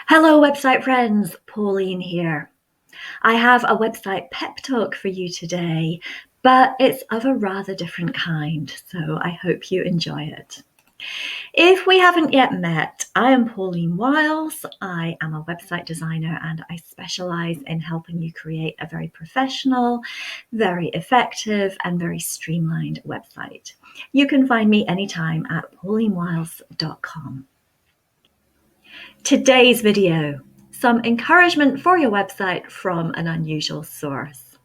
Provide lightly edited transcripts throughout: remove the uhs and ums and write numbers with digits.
Hello, website friends. Pauline here. I have a website pep talk for you today, but it's of a rather different kind, so I hope you enjoy it. If we haven't yet met, I am Pauline Wiles. I am a website designer and I specialize in helping you create a very professional, very effective, and very streamlined website. You can find me anytime at paulinewiles.com. Today's video, some encouragement for your website from an unusual source.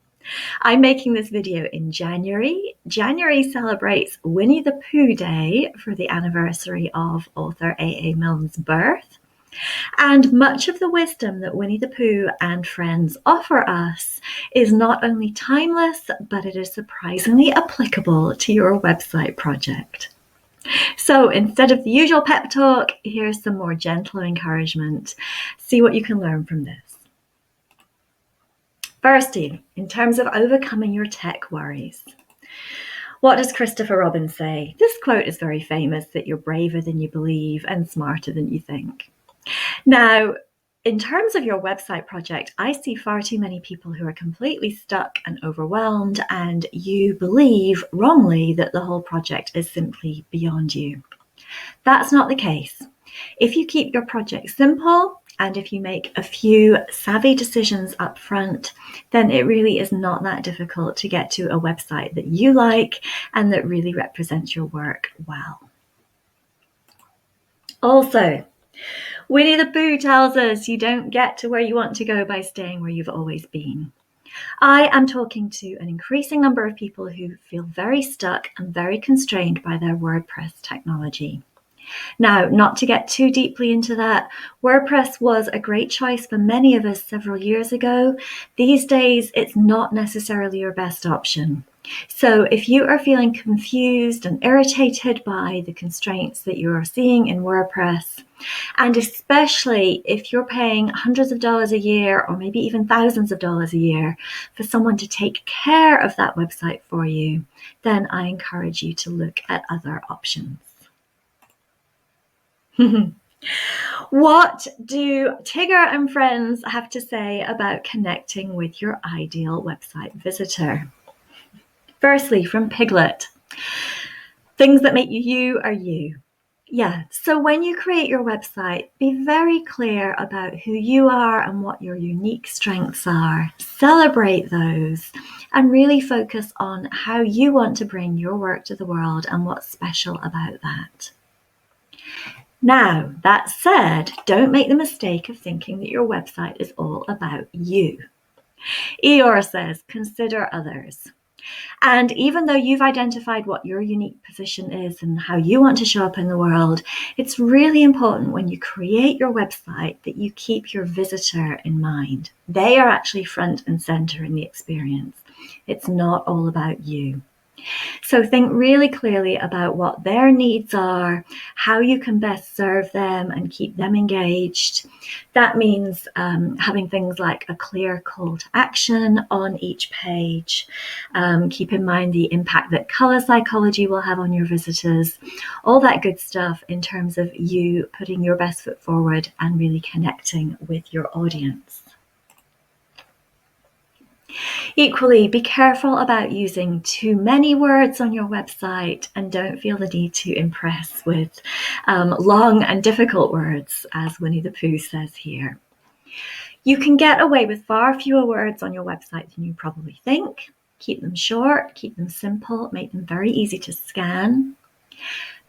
I'm making this video in January. January celebrates Winnie the Pooh Day for the anniversary of author A.A. Milne's birth. And much of the wisdom that Winnie the Pooh and friends offer us is not only timeless, but it is surprisingly applicable to your website project. So instead of the usual pep talk, here's some more gentle encouragement. See what you can learn from this. Firstly, in terms of overcoming your tech worries. What does Christopher Robin say? This quote is very famous, that you're braver than you believe and smarter than you think. Now, in terms of your website project, I see far too many people who are completely stuck and overwhelmed, and you believe wrongly that the whole project is simply beyond you. That's not the case. If you keep your project simple, and if you make a few savvy decisions up front, then it really is not that difficult to get to a website that you like and that really represents your work well. Also, Winnie the Pooh tells us you don't get to where you want to go by staying where you've always been. I am talking to an increasing number of people who feel very stuck and very constrained by their WordPress technology. Now, not to get too deeply into that, WordPress was a great choice for many of us several years ago. These days, it's not necessarily your best option. So if you are feeling confused and irritated by the constraints that you are seeing in WordPress, and especially if you're paying hundreds of dollars a year or maybe even thousands of dollars a year for someone to take care of that website for you, then I encourage you to look at other options. What do Tigger and friends have to say about connecting with your ideal website visitor? Firstly, from Piglet, things that make you are you. Yeah, so when you create your website, be very clear about who you are and what your unique strengths are. Celebrate those and really focus on how you want to bring your work to the world and what's special about that. Now, that said, don't make the mistake of thinking that your website is all about you. Eeyore says, consider others. And even though you've identified what your unique position is and how you want to show up in the world, it's really important when you create your website that you keep your visitor in mind. They are actually front and center in the experience. It's not all about you. So think really clearly about what their needs are, how you can best serve them and keep them engaged. That means having things like a clear call to action on each page. Keep in mind the impact that color psychology will have on your visitors. All that good stuff in terms of you putting your best foot forward and really connecting with your audience. Equally, be careful about using too many words on your website and don't feel the need to impress with long and difficult words, as Winnie the Pooh says here. You can get away with far fewer words on your website than you probably think. Keep them short, keep them simple, make them very easy to scan.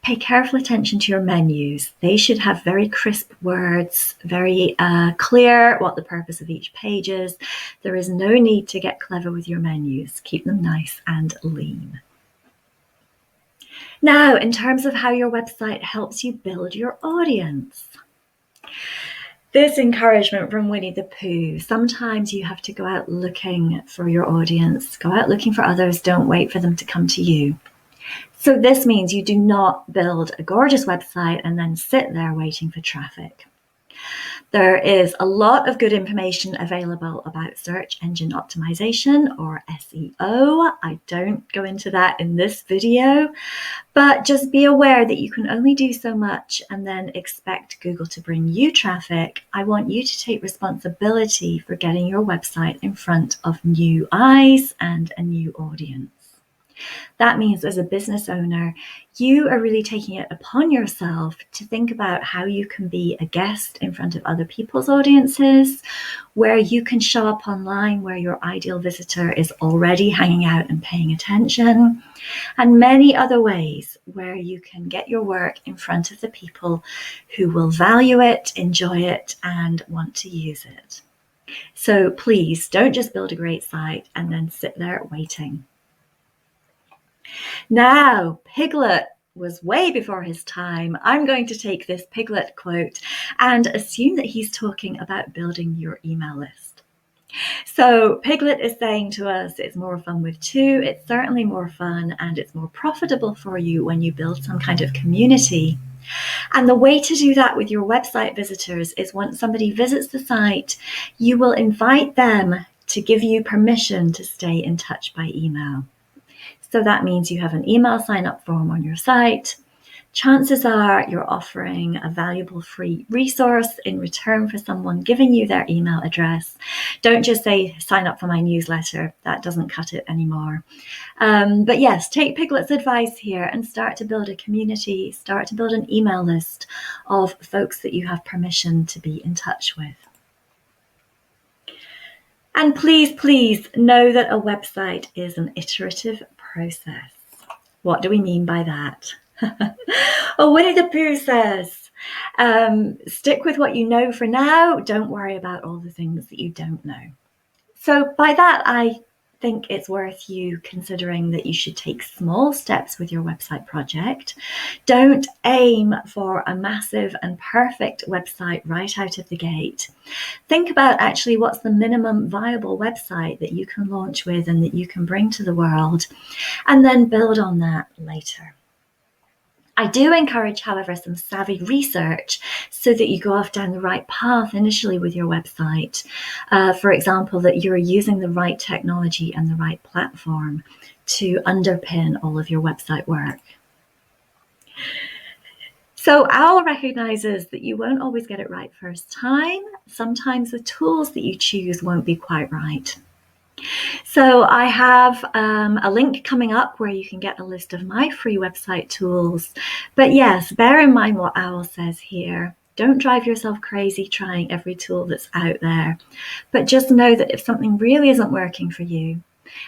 Pay careful attention to your menus. They should have very crisp words, very clear what the purpose of each page is. There is no need to get clever with your menus. Keep them nice and lean. Now, in terms of how your website helps you build your audience. This encouragement from Winnie the Pooh. Sometimes you have to go out looking for your audience. Go out looking for others. Don't wait for them to come to you. So this means you do not build a gorgeous website and then sit there waiting for traffic. There is a lot of good information available about search engine optimization, or SEO. I don't go into that in this video, but just be aware that you can only do so much and then expect Google to bring you traffic. I want you to take responsibility for getting your website in front of new eyes and a new audience. That means as a business owner, you are really taking it upon yourself to think about how you can be a guest in front of other people's audiences, where you can show up online where your ideal visitor is already hanging out and paying attention, and many other ways where you can get your work in front of the people who will value it, enjoy it, and want to use it. So please don't just build a great site and then sit there waiting. Now, Piglet was way before his time. I'm going to take this Piglet quote and assume that he's talking about building your email list. So Piglet is saying to us, it's more fun with two. It's certainly more fun and it's more profitable for you when you build some kind of community. And the way to do that with your website visitors is once somebody visits the site, you will invite them to give you permission to stay in touch by email. So that means you have an email sign-up form on your site. Chances are you're offering a valuable free resource in return for someone giving you their email address. Don't just say, sign up for my newsletter. That doesn't cut it anymore. But yes, take Piglet's advice here and start to build a community, start to build an email list of folks that you have permission to be in touch with. And please, please know that a website is an iterative process. What do we mean by that? Oh, Winnie the Pooh says, stick with what you know for now. Don't worry about all the things that you don't know. So by that, I think it's worth you considering that you should take small steps with your website project. Don't aim for a massive and perfect website right out of the gate. Think about actually what's the minimum viable website that you can launch with and that you can bring to the world, and then build on that later. I do encourage, however, some savvy research so that you go off down the right path initially with your website. For example, that you're using the right technology and the right platform to underpin all of your website work. So OWL recognizes that you won't always get it right first time. Sometimes the tools that you choose won't be quite right. So I have a link coming up where you can get a list of my free website tools. But yes, bear in mind what OWL says here. Don't drive yourself crazy trying every tool that's out there. But just know that if something really isn't working for you,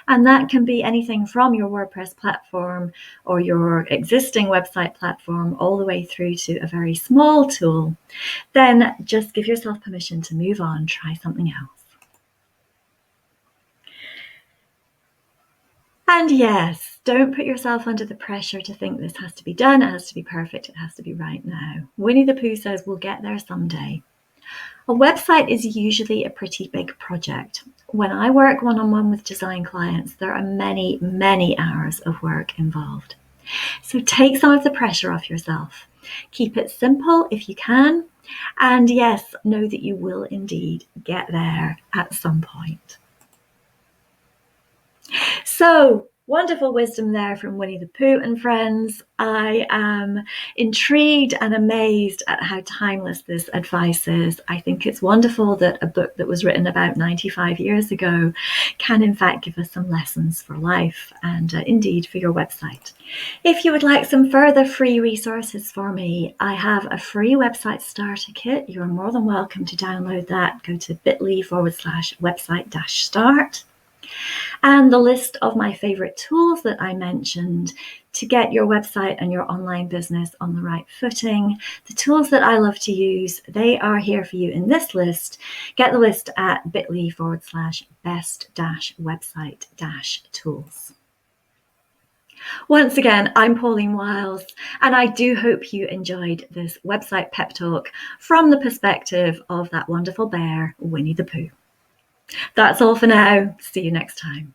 and that can be anything from your WordPress platform or your existing website platform all the way through to a very small tool, then just give yourself permission to move on, try something else. And yes, don't put yourself under the pressure to think this has to be done, it has to be perfect, it has to be right now. Winnie the Pooh says we'll get there someday. A website is usually a pretty big project. When I work one-on-one with design clients, there are many, many hours of work involved. So take some of the pressure off yourself. Keep it simple if you can. And yes, know that you will indeed get there at some point. So, wonderful wisdom there from Winnie the Pooh and friends. I am intrigued and amazed at how timeless this advice is. I think it's wonderful that a book that was written about 95 years ago can in fact give us some lessons for life and indeed for your website. If you would like some further free resources for me, I have a free website starter kit. You're more than welcome to download that. Go to bit.ly/website-start. And the list of my favorite tools that I mentioned to get your website and your online business on the right footing. The tools that I love to use, they are here for you in this list. Get the list at bit.ly/best-website-tools. Once again, I'm Pauline Wiles, and I do hope you enjoyed this website pep talk from the perspective of that wonderful bear, Winnie the Pooh. That's all for now. See you next time.